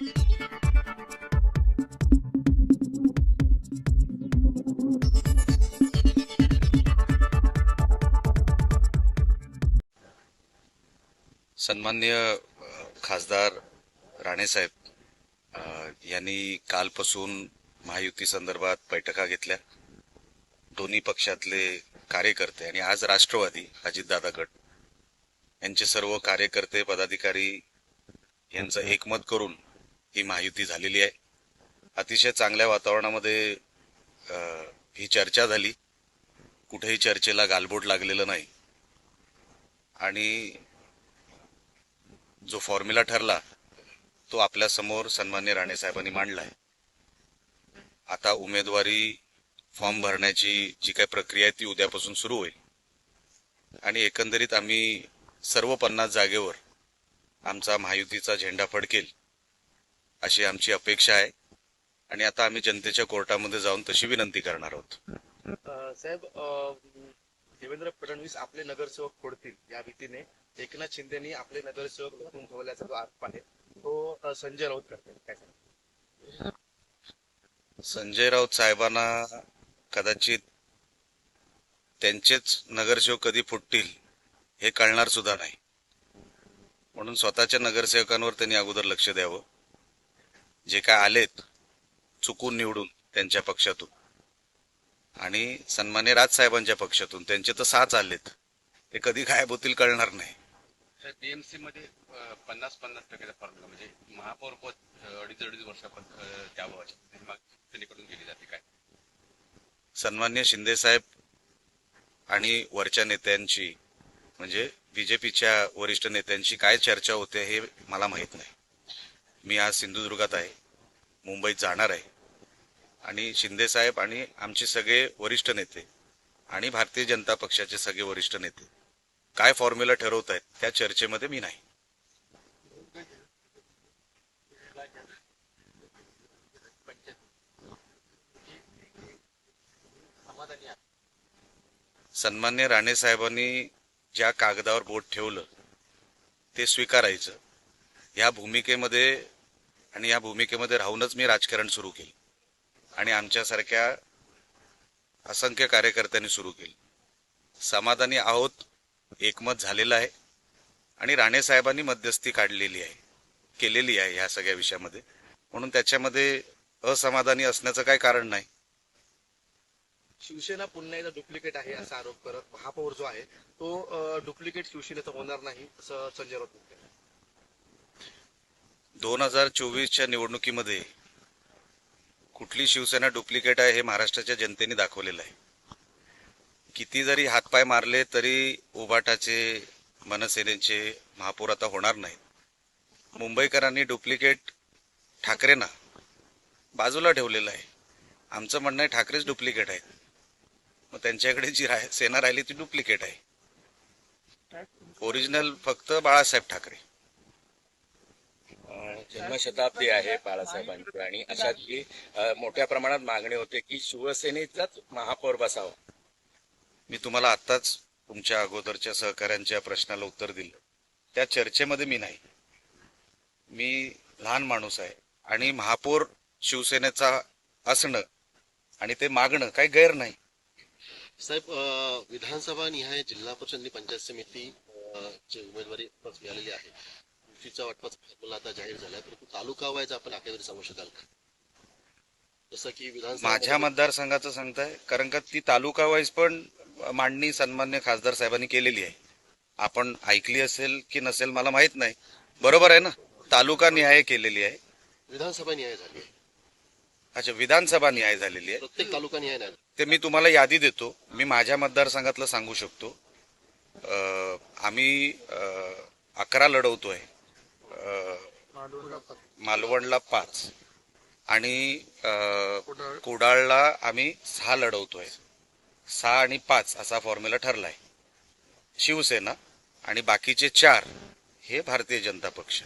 सन्माननीय खासदार राणेसाहेब यांनी कालपासून महायुती संदर्भात बैठका घेतल्या. दोन्ही पक्षातले कार्यकर्ते आणि आज राष्ट्रवादी अजितदादा गट यांचे सर्व कार्यकर्ते पदाधिकारी यांचं एकमत करून ही महायुती झालेली आहे. अतिशय चांगल्या वातावरणामध्ये ही चर्चा झाली. कुठेही चर्चेला गालबोट लागलेलं नाही आणि जो फॉर्म्युला ठरला तो आपल्या समोर सन्मान्य राणे साहेबांनी मांडलाय. आता उमेदवारी फॉर्म भरण्याची जी काही प्रक्रिया आहे ती उद्यापासून सुरू होईल आणि एकंदरीत आम्ही सर्व 50 जागेवर आमचा महायुतीचा झेंडा फडकेल अशी आमची अपेक्षा आहे आणि आता आम्ही जनतेच्या कोर्टामध्ये जाऊन तशी विनंती करणार आहोत. साहेब, देवेंद्र फडणवीस आपले नगरसेवक फोडतील या भीतीने एकनाथ शिंदेनी आपले नगरसेवक ठेवल्याचा जो आरोप आहे तो संजय राऊत करते. काय सांगा? संजय राऊत साहेबांना कदाचित त्यांचेच नगरसेवक कधी फुटतील हे कळणार सुद्धा नाही, म्हणून स्वतःच्या नगरसेवकांवर त्यांनी अगोदर लक्ष द्यावं. जे काय आलेत चुकून निवडून त्यांच्या पक्षातून आणि सन्मान्य राजसाहेबांच्या पक्षातून त्यांचे तर 6 आलेत, ते कधी गायब होतील कळणार नाही. टीएमसी मध्ये 50-50% फॉर्म्युला म्हणजे महापौर पद 2.5 वर्षापर्यंत त्याकडून केली जाते. काय सन्मान्य शिंदे साहेब आणि वरच्या नेत्यांची म्हणजे बीजेपीच्या वरिष्ठ नेत्यांची काय चर्चा होते हे मला माहित नाही. मी आज सिंधुदुर्गात आहे, मुंबईत जाणार आहे आणि शिंदे साहेब आणि आमचे सगळे वरिष्ठ नेते आणि भारतीय जनता पक्षाचे सगळे वरिष्ठ नेते काय फॉर्म्युला ठरवत आहेत त्या चर्चेमध्ये मी नाही. सन्मान्य राणे साहेबांनी ज्या कागदावर बोट ठेवलं ते स्वीकारायचं या भूमिकेमध्ये आणि या भूमिकेमध्ये राहूनच मी राजकारण सुरू केलं आणि आमच्यासारख्या असंख्य कार्यकर्त्यांनी सुरू केलं. समाधानी आहोत, एकमत झालेलं आहे आणि राणे साहेबांनी मध्यस्थी काढलेली आहे, केलेली आहे ह्या सगळ्या विषयामध्ये, म्हणून त्याच्यामध्ये असमाधानी असण्याचं काही कारण नाही. शिवसेना पुन्हा एकदा डुप्लिकेट आहे असा आरोप करत महापौर जो आहे तो डुप्लिकेट शिवसेनेचा होणार नाही असं संजय राऊत म्हणतात. 2024च्या निवडणुकीमध्ये कुठली शिवसेना डुप्लिकेट आहे हे महाराष्ट्राच्या जनतेने दाखवलेलं आहे. किती जरी हातपाय मारले तरी उबाटाचे मनसेनेचे महापौर आता होणार नाहीत. मुंबईकरांनी डुप्लिकेट ठाकरेंना बाजूला ठेवलेलं आहे. आमचं म्हणणं आहे ठाकरेच डुप्लिकेट आहेत, मग त्यांच्याकडे जी सेना राहिली ती डुप्लिकेट आहे. ओरिजिनल फक्त बाळासाहेब ठाकरे. जन्मशताब्दी आहे बाळासाहेबांची आणि अशातली मोठ्या प्रमाणात मागणी होते की शिवसेनेचाच महापौर बसावा. मी तुम्हाला आत्ताच तुमच्या अगोदरच्या सहकाऱ्यांच्या प्रश्नाला उत्तर दिलं. त्या चर्चेमध्ये मी नाही. मी लहान माणूस आहे आणि महापौर शिवसेनेचा असणं आणि ते मागणं काही गैर नाही. साहेब, विधानसभा निहाय जिल्हा परिषद आणि पंचायत समिती ची उमेदवारी मिळालेली आहे. युतीचा वाटपाचा फॉर्म्युला आता जाहीर झालाय, परंतु तालुका वाईज आपण आकडेवारी सांगू शकाल का? जसं की विधानसभा माझ्या मतदारसंघाचं सांगताय, कारण का ती तालुका वाईज पण मांडणी सन्मान्य खासदार साहेबांनी केलेली आहे. आपण ऐकली असेल की नसेल मला माहित नाही. बरोबर आहे ना, तालुका निहाय केलेली आहे. विधानसभा निहाय झाली आहे. अच्छा, विधानसभा निहाय झालेली आहे. प्रत्येक तालुका निहाय नाही. ते मी तुम्हाला यादी देतो. मी माझ्या मतदारसंघातलं सांगू शकतो. आम्ही 11 लढवतोय, मालवणला 5 आणि कुडाळला आम्ही 6 लढवतोय. 6 आणि 5 असा फॉर्म्युला ठरलाय. शिवसेना आणि बाकीचे 4 हे भारतीय जनता पक्ष.